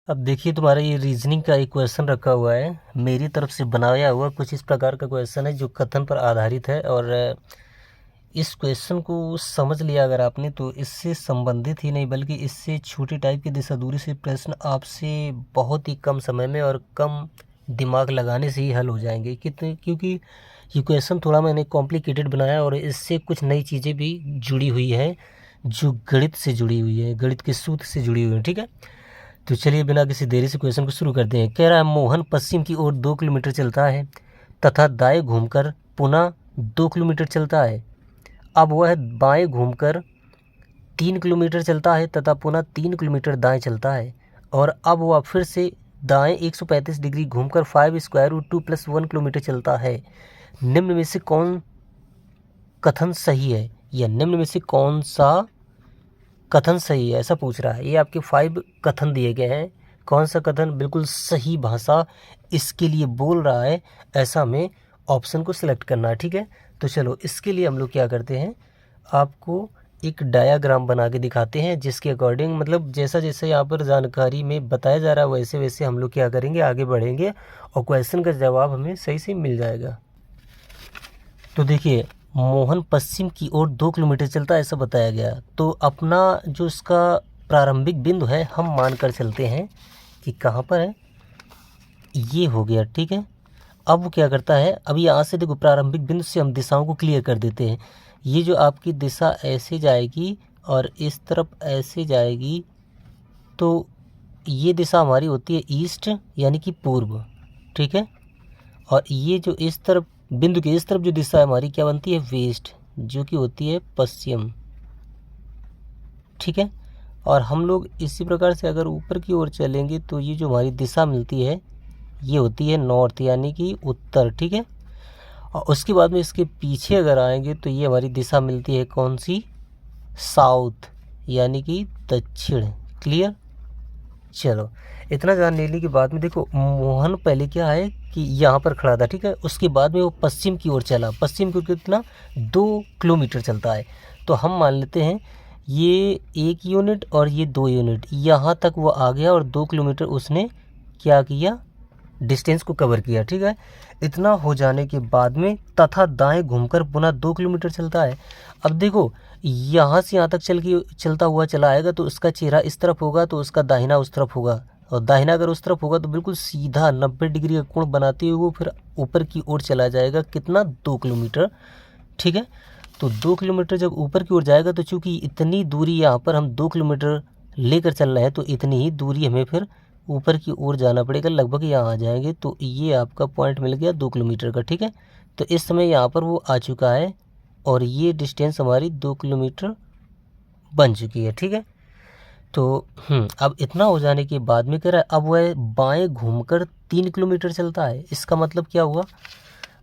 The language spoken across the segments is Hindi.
अब देखिए तुम्हारा ये रीजनिंग का एक क्वेश्चन रखा हुआ है, मेरी तरफ से बनाया हुआ कुछ इस प्रकार का क्वेश्चन है जो कथन पर आधारित है। और इस क्वेश्चन को समझ लिया अगर आपने तो इससे संबंधित ही नहीं बल्कि इससे छोटी टाइप की दिशा दूरी से प्रश्न आपसे बहुत ही कम समय में और कम दिमाग लगाने से ही हल हो जाएंगे। कितने क्योंकि ये क्वेश्चन थोड़ा मैंने कॉम्प्लिकेटेड बनाया और इससे कुछ नई चीज़ें भी जुड़ी हुई हैं जो गणित से जुड़ी हुई है, गणित के सूत्र से जुड़ी हुई है। ठीक है, तो चलिए बिना किसी देरी से क्वेश्चन को शुरू करते हैं। कह रहा है मोहन पश्चिम की ओर 2 किलोमीटर चलता है तथा दाएं घूमकर पुनः 2 किलोमीटर चलता है। अब वह बाएं घूमकर 3 किलोमीटर चलता है तथा पुनः 3 किलोमीटर दाएं चलता है और अब वह फिर से दाएं 135 डिग्री घूमकर 5 स्क्वायर रूट 2 प्लस 1 किलोमीटर चलता है। निम्न में से कौन कथन सही है या निम्न में से कौन सा कथन सही है, ऐसा पूछ रहा है। ये आपके 5 कथन दिए गए हैं, कौन सा कथन बिल्कुल सही भाषा इसके लिए बोल रहा है, ऐसा हमें ऑप्शन को सिलेक्ट करना है। ठीक है, तो चलो इसके लिए हम लोग क्या करते हैं, आपको एक डायाग्राम बना के दिखाते हैं जिसके अकॉर्डिंग मतलब जैसा जैसा यहाँ पर जानकारी में बताया जा रहा है वैसे वैसे हम लोग क्या करेंगे, आगे बढ़ेंगे और क्वेश्चन का जवाब हमें सही से मिल जाएगा। तो देखिए मोहन पश्चिम की ओर 2 किलोमीटर चलता है ऐसा बताया गया, तो अपना जो इसका प्रारंभिक बिंदु है हम मानकर चलते हैं कि कहाँ पर है, ये हो गया। ठीक है, अब वो क्या करता है, अब यहाँ से देखो प्रारंभिक बिंदु से हम दिशाओं को क्लियर कर देते हैं। ये जो आपकी दिशा ऐसे जाएगी और इस तरफ ऐसे जाएगी, तो ये दिशा हमारी होती है ईस्ट यानी कि पूर्व। ठीक है, और ये जो इस तरफ बिंदु के इस तरफ जो दिशा है हमारी क्या बनती है, वेस्ट, जो कि होती है पश्चिम। ठीक है, और हम लोग इसी प्रकार से अगर ऊपर की ओर चलेंगे तो ये जो हमारी दिशा मिलती है ये होती है नॉर्थ यानी कि उत्तर। ठीक है, और उसके बाद में इसके पीछे अगर आएंगे तो ये हमारी दिशा मिलती है कौन सी, साउथ यानी कि दक्षिण। क्लियर, चलो इतना जान लेने के बाद में देखो मोहन पहले क्या है कि यहाँ पर खड़ा था। ठीक है, उसके बाद में वो पश्चिम की ओर चला, पश्चिम की ओर कितना 2 किलोमीटर चलता है। तो हम मान लेते हैं ये 1 यूनिट और ये 2 यूनिट, यहाँ तक वो आ गया और 2 किलोमीटर उसने क्या किया, डिस्टेंस को कवर किया। ठीक है, इतना हो जाने के बाद में तथा दाएं घूमकर पुनः 2 किलोमीटर चलता है। अब देखो यहाँ से यहाँ तक चलता हुआ चला आएगा तो उसका चेहरा इस तरफ होगा तो उसका दाहिना उस तरफ होगा, और दाहिना अगर उस तरफ होगा तो बिल्कुल सीधा 90 डिग्री का कोण बनाते हुए वो फिर ऊपर की ओर चला जाएगा, कितना 2 किलोमीटर। ठीक है, तो 2 किलोमीटर जब ऊपर की ओर जाएगा तो चूंकि इतनी दूरी यहाँ पर हम 2 किलोमीटर लेकर चल रहे हैं तो इतनी ही दूरी हमें फिर ऊपर की ओर जाना पड़ेगा, लगभग यहाँ आ जाएंगे। तो ये आपका पॉइंट मिल गया 2 किलोमीटर का। ठीक है, तो इस समय यहाँ पर वो आ चुका है और ये डिस्टेंस हमारी 2 किलोमीटर बन चुकी है। ठीक है, तो अब इतना हो जाने के बाद में कह रहा है अब वह बाएं घूमकर 3 किलोमीटर चलता है। इसका मतलब क्या हुआ,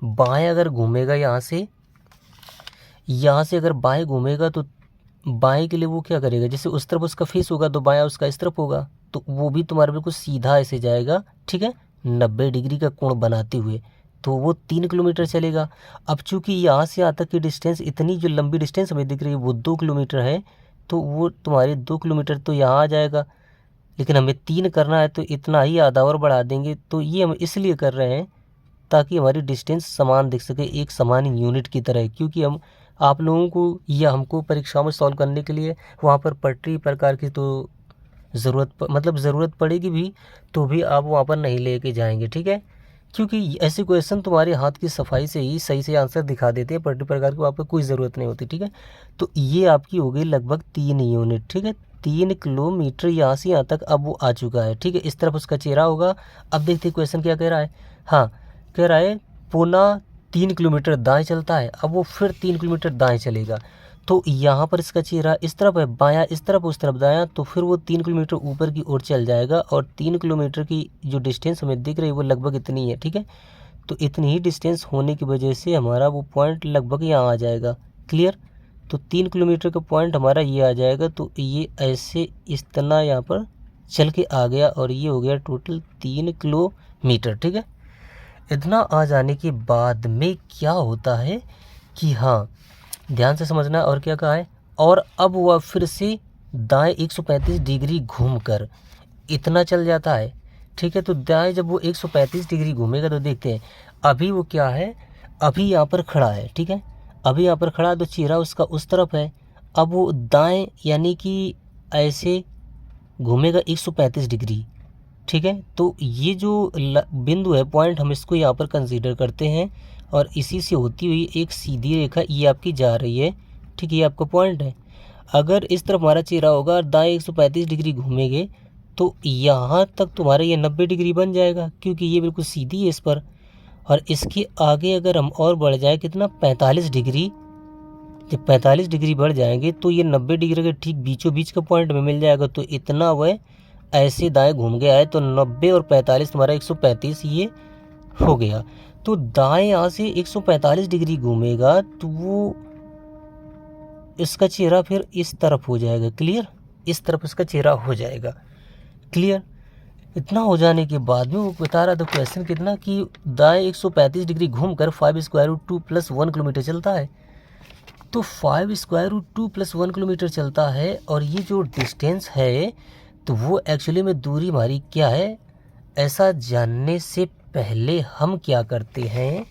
बाएं अगर घूमेगा यहाँ से अगर बाएं घूमेगा तो बाएं के लिए वो क्या करेगा, जैसे उस तरफ उसका फेस होगा तो बायां उसका इस तरफ होगा, तो वो भी तुम्हारा बिल्कुल सीधा ऐसे जाएगा। ठीक है, 90 डिग्री का कोण बनाते हुए, तो वो 3 किलोमीटर चलेगा। अब चूंकि यहाँ से यहाँ तक की डिस्टेंस, इतनी जो लंबी डिस्टेंस हमें दिख रही है वो 2 किलोमीटर है, तो वो तुम्हारे 2 किलोमीटर तो यहाँ आ जाएगा, लेकिन हमें 3 करना है तो इतना ही आधा और बढ़ा देंगे। तो ये हम इसलिए कर रहे हैं ताकि हमारी डिस्टेंस समान दिख सके, एक समान यूनिट की तरह, क्योंकि हम आप लोगों को या हमको परीक्षाओं में सॉल्व करने के लिए वहाँ पर पटरी प्रकार की तो ज़रूरत पड़ेगी भी, तो भी आप वहाँ पर नहीं लेके जाएंगे। ठीक है, क्योंकि ऐसे क्वेश्चन तुम्हारे हाथ की सफाई से ही सही से आंसर दिखा देते हैं, पटरी प्रकार की वहाँ पर कोई ज़रूरत नहीं होती। ठीक है, तो ये आपकी हो गई लगभग 3 यूनिट। ठीक है, 3 किलोमीटर यहाँ से यहाँ तक अब वो आ चुका है। ठीक है, इस तरफ उसका चेहरा होगा। अब देखते क्वेश्चन क्या कह रहा है, हाँ कह रहा है पुनः 3 किलोमीटर दाएं चलता है। अब वो फिर 3 किलोमीटर दाएं चलेगा, तो यहाँ पर इसका चेहरा इस तरफ है, बायां इस तरफ उस तरफ दायां, तो फिर वो 3 किलोमीटर ऊपर की ओर चल जाएगा और 3 किलोमीटर की जो डिस्टेंस हमें दिख रही है वो लगभग इतनी है। ठीक है, तो इतनी ही डिस्टेंस होने की वजह से हमारा वो पॉइंट लगभग यहाँ आ जाएगा। क्लियर, तो 3 किलोमीटर का पॉइंट हमारा ये आ जाएगा, तो ये ऐसे इस तरह यहाँ पर चल के आ गया और ये हो गया टोटल 3 किलोमीटर। ठीक है, इतना आ जाने के बाद में क्या होता है कि हाँ ध्यान से समझना, और क्या कहा है, और अब वह फिर से दाएं 135 डिग्री घूमकर इतना चल जाता है, ठीक है। तो दाएं जब वो 135 डिग्री घूमेगा तो देखते हैं अभी वो क्या है, अभी यहाँ पर खड़ा है, ठीक है। अभी यहाँ पर खड़ा है तो चेहरा उसका उस तरफ है। अब वो दाएं यानी कि ऐसे घूमेगा 135 डिग्री, ठीक है। तो ये जो बिंदु है, पॉइंट, हम इसको यहाँ पर कंसीडर करते हैं और इसी से होती हुई एक सीधी रेखा ये आपकी जा रही है, ठीक है। ये आपका पॉइंट है। अगर इस तरफ हमारा चेहरा होगा और दाएं 135 डिग्री घूमेंगे तो यहाँ तक तुम्हारा ये 90 डिग्री बन जाएगा, क्योंकि ये बिल्कुल सीधी है इस पर। और इसके आगे अगर हम और बढ़ जाए कितना, 45 डिग्री, जब 45 डिग्री बढ़ जाएंगे तो ये 90 डिग्री के ठीक बीचों बीच का पॉइंट में मिल जाएगा। तो इतना वह ऐसे दाएं घूम गया है, तो 90 और 45 तुम्हारा 135 ये हो गया। तो दाएं यहाँ से 145 डिग्री घूमेगा तो वो इसका चेहरा फिर इस तरफ हो जाएगा, क्लियर, इस तरफ इसका चेहरा हो जाएगा, क्लियर। इतना हो जाने के बाद में वो बता रहा था क्वेश्चन कितना कि दाएं 135 डिग्री घूमकर 5 स्क्वायर रूट 2 प्लस 1 किलोमीटर चलता है। तो 5 स्क्वायर रूट 2 प्लस 1 किलोमीटर चलता है, और ये जो डिस्टेंस है तो वो एक्चुअली में दूरी हमारी क्या है, ऐसा जानने से पहले हम क्या करते हैं,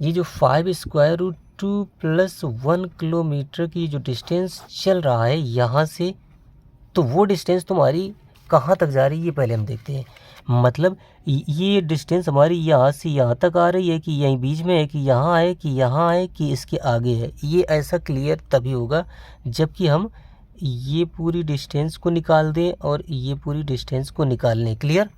ये जो 5 स्क्वायर रूट 2 प्लस 1 किलोमीटर की जो डिस्टेंस चल रहा है यहाँ से, तो वो डिस्टेंस तुम्हारी कहाँ तक जा रही है ये पहले हम देखते हैं। मतलब ये डिस्टेंस हमारी यहाँ से यहाँ तक आ रही है कि यहीं बीच में है कि यहाँ है कि यहाँ है कि इसके आगे है, ये ऐसा क्लियर तभी होगा जबकि हम ये पूरी डिस्टेंस को निकाल दें और ये पूरी डिस्टेंस को निकाल लें, क्लियर।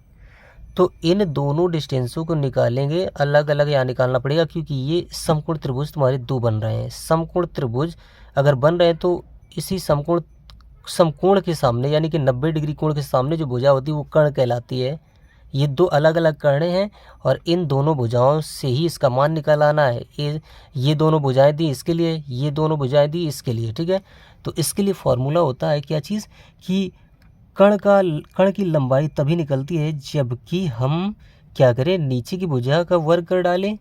तो इन दोनों डिस्टेंसों को निकालेंगे, अलग अलग यहाँ निकालना पड़ेगा क्योंकि ये समकोण त्रिभुज तुम्हारे दो बन रहे हैं। समकोण त्रिभुज अगर बन रहे हैं तो इसी समकोण के सामने यानी कि 90 डिग्री कोण के सामने जो भुजा होती है वो कर्ण कहलाती है। ये दो अलग अलग कर्णें हैं और इन दोनों भुजाओं से ही इसका मान निकालना है। ये दोनों भुजाएं दी इसके लिए, ये दोनों भुजाएं दी इसके लिए, ठीक है। तो इसके लिए फॉर्मूला होता है क्या चीज़ कि कर्ण की लंबाई तभी निकलती है जबकि हम क्या करें, नीचे की भुजा का वर्ग कर डालें,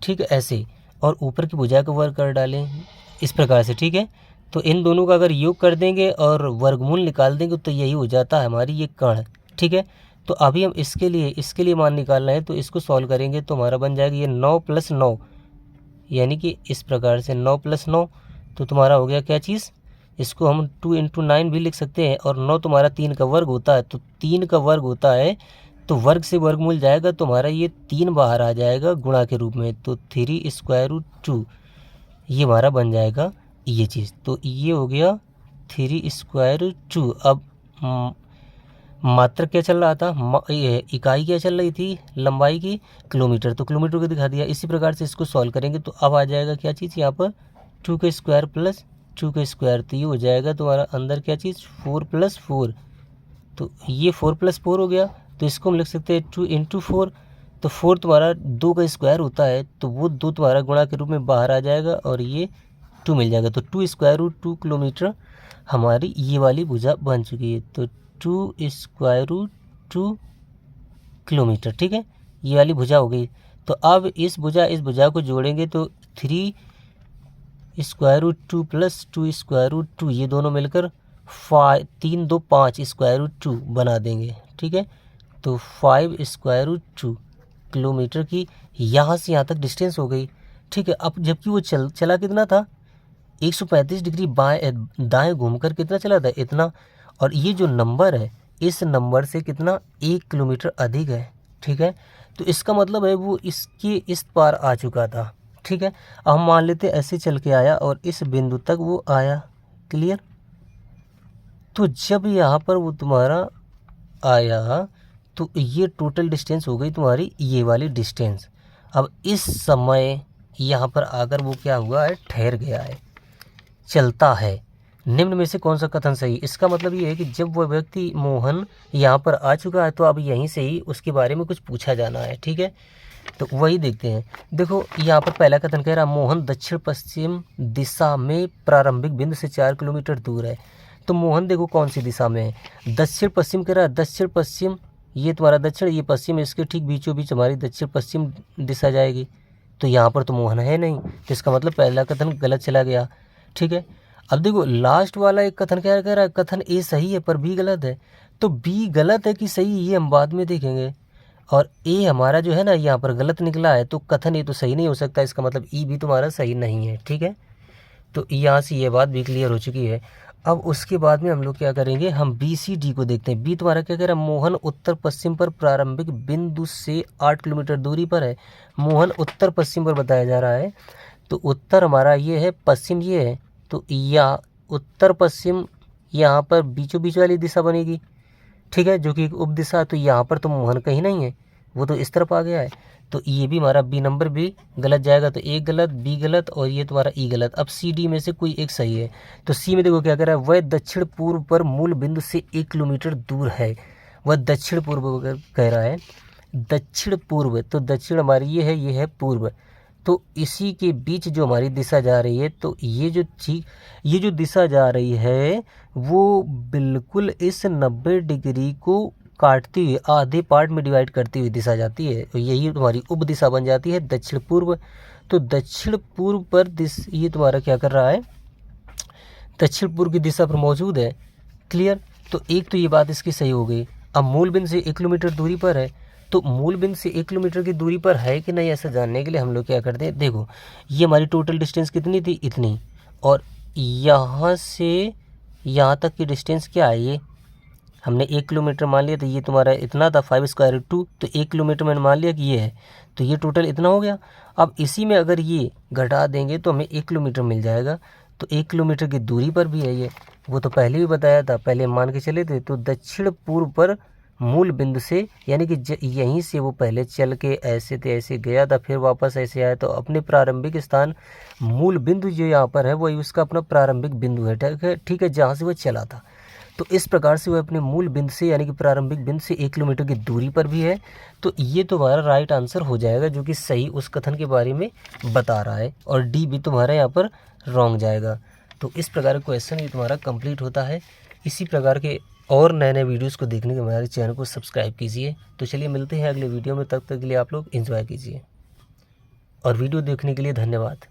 ठीक है, ऐसे, और ऊपर की भुजा का वर्ग कर डालें इस प्रकार से, ठीक है। तो इन दोनों का अगर योग कर देंगे और वर्गमूल निकाल देंगे तो यही हो जाता है हमारी ये कर्ण, ठीक है। तो अभी हम इसके लिए मान निकालना है तो इसको सॉल्व करेंगे तो हमारा बन जाएगा ये 9 + 9, यानी कि इस प्रकार से 9 + 9 तो तुम्हारा हो गया क्या चीज़, इसको हम 2 × 9 भी लिख सकते हैं। और 9 तुम्हारा 3 का वर्ग होता है, तो 3 का वर्ग होता है तो वर्ग से वर्गमूल जाएगा तो हमारा ये 3 बाहर आ जाएगा गुणा के रूप में, तो 3 स्क्वायर रूट 2 ये हमारा बन जाएगा ये चीज़। तो ये हो गया 3 स्क्वायर रूट 2। अब मात्रक क्या चल रहा था, इकाई क्या चल रही थी लंबाई की, किलोमीटर, तो किलोमीटर को दिखा दिया। इसी प्रकार से इसको सॉल्व करेंगे तो अब आ जाएगा क्या चीज़ यहाँ पर 2 का स्क्वायर प्लस 2 का स्क्वायर, तो ये हो जाएगा तुम्हारा अंदर क्या चीज़ 4 + 4, तो ये 4 + 4 हो गया। तो इसको हम लिख सकते हैं 2 × 4, तो 4 तुम्हारा 2 का स्क्वायर होता है तो वो 2 तुम्हारा गुणा के रूप में बाहर आ जाएगा और ये 2 मिल जाएगा। तो 2 स्क्वायर रूट 2 किलोमीटर हमारी ये वाली भुजा बन चुकी है। तो 2 स्क्वायर रूट 2 किलोमीटर, ठीक है, ये वाली भुजा हो गई। तो अब इस भुजा को जोड़ेंगे तो 3 square root 2 plus 2 square root 2 ये दोनों मिलकर 3 2 5 स्क्वायर रूट 2 बना देंगे, ठीक है। तो 5 स्क्वायर रूट 2 किलोमीटर की यहाँ से यहाँ तक डिस्टेंस हो गई, ठीक है। अब जबकि वो चला कितना था 135 डिग्री दाएं घूमकर कितना चला था, इतना, और ये जो नंबर है इस नंबर से कितना 1 किलोमीटर अधिक है, ठीक है। तो इसका मतलब है वो इसके इस पार आ चुका था, ठीक है। अब हम मान लेते ऐसे चल के आया और इस बिंदु तक वो आया, क्लियर। तो जब यहाँ पर वो तुम्हारा आया तो ये टोटल डिस्टेंस हो गई तुम्हारी ये वाली डिस्टेंस। अब इस समय यहाँ पर आकर वो क्या हुआ है, ठहर गया है, चलता है। निम्न में से कौन सा कथन सही, इसका मतलब ये है कि जब वह व्यक्ति मोहन यहाँ पर आ चुका है तो अब यहीं से ही उसके बारे में कुछ पूछा जाना है, ठीक है। तो वही देखते हैं। देखो यहाँ पर पहला कथन कह रहा मोहन दक्षिण पश्चिम दिशा में प्रारंभिक बिंदु से 4 किलोमीटर दूर है। तो मोहन देखो कौन सी दिशा में है, दक्षिण पश्चिम कह रहा है, दक्षिण पश्चिम, ये तुम्हारा दक्षिण ये पश्चिम, इसके ठीक बीचों बीच हमारी दक्षिण पश्चिम दिशा जाएगी। तो यहाँ पर तो मोहन है नहीं, तो इसका मतलब पहला कथन गलत चला गया, ठीक है। अब देखो लास्ट वाला एक कथन क्या कह रहा है, कथन ए सही है पर बी गलत है। तो बी गलत है कि सही ये हम बाद में देखेंगे, और ए हमारा जो है ना यहाँ पर गलत निकला है, तो कथन ए तो सही नहीं हो सकता, इसका मतलब ई भी तुम्हारा सही नहीं है। ठीक है, तो यहाँ से ये बात भी क्लियर हो चुकी है। अब उसके बाद में हम लोग क्या करेंगे, हम बी सी डी को देखते हैं। बी तुम्हारा क्या कह रहा है, मोहन उत्तर पश्चिम पर प्रारंभिक बिंदु से 8 किलोमीटर दूरी पर है। मोहन उत्तर पश्चिम पर बताया जा रहा है, तो उत्तर हमारा ये है, पश्चिम ये है, तो या उत्तर पश्चिम यहाँ पर बीचों बीच वाली दिशा बनेगी। ठीक है, जो कि एक उप दिशा है। तो यहाँ पर तो मोहन कहीं नहीं है, वो तो इस तरफ आ गया है, तो ये भी हमारा बी नंबर भी गलत जाएगा। तो ए गलत, बी गलत, और ये तुम्हारा ई गलत। अब सी डी में से कोई एक सही है। तो सी में देखो क्या कह रहा है, वह दक्षिण पूर्व पर मूल बिंदु से 1 किलोमीटर दूर है। वह दक्षिण पूर्व कह रहा है, दक्षिण पूर्व, तो दक्षिण हमारी ये है पूर्व, तो इसी के बीच जो हमारी दिशा जा रही है, तो ये जो दिशा जा रही है वो बिल्कुल इस 90 डिग्री को काटती हुई आधे पार्ट में डिवाइड करती हुई दिशा जाती है, तो यही तुम्हारी उप दिशा बन जाती है दक्षिण पूर्व। तो दक्षिण पूर्व पर ये तुम्हारा क्या कर रहा है, दक्षिण पूर्व की दिशा पर मौजूद है। क्लियर, तो एक तो ये बात इसकी सही हो गई। अब मूल बिंदु से 1 किलोमीटर दूरी पर है, तो मूल बिंदु से 1 किलोमीटर की दूरी पर है कि नहीं, ऐसा जानने के लिए हम लोग क्या करते हैं, देखो ये हमारी टोटल डिस्टेंस कितनी थी, इतनी, और यहाँ से यहाँ तक की डिस्टेंस क्या है, ये हमने 1 किलोमीटर मान लिया, तो ये तुम्हारा इतना था 5 स्क्वायर रूट 2, तो 1 किलोमीटर मैंने मान लिया कि ये है, तो ये टोटल इतना हो गया। अब इसी में अगर ये घटा देंगे तो हमें 1 किलोमीटर मिल जाएगा। तो 1 किलोमीटर की दूरी पर भी है ये, वो तो पहले भी बताया था, पहले मान के चले थे। तो दक्षिण पूर्व पर मूल बिंदु से, यानी कि यहीं से वो पहले चल के ऐसे थे, ऐसे गया था, फिर वापस ऐसे आया, तो अपने प्रारंभिक स्थान मूल बिंदु जो यहाँ पर है वही उसका अपना प्रारंभिक बिंदु है। ठीक है, जहाँ से वो चला था। तो इस प्रकार से वह अपने मूल बिंदु से, यानी कि प्रारंभिक बिंदु से 1 किलोमीटर की दूरी पर भी है। तो ये तुम्हारा राइट आंसर हो जाएगा, जो कि सही उस कथन के बारे में बता रहा है, और डी भी तुम्हारा यहाँ पर रॉन्ग जाएगा। तो इस प्रकार का क्वेश्चन ये तुम्हारा कंप्लीट होता है। इसी प्रकार के और नए नए वीडियोज़ को देखने के लिए हमारे चैनल को सब्सक्राइब कीजिए। तो चलिए मिलते हैं अगले वीडियो में, तब तक के लिए आप लोग एंजॉय कीजिए, और वीडियो देखने के लिए धन्यवाद।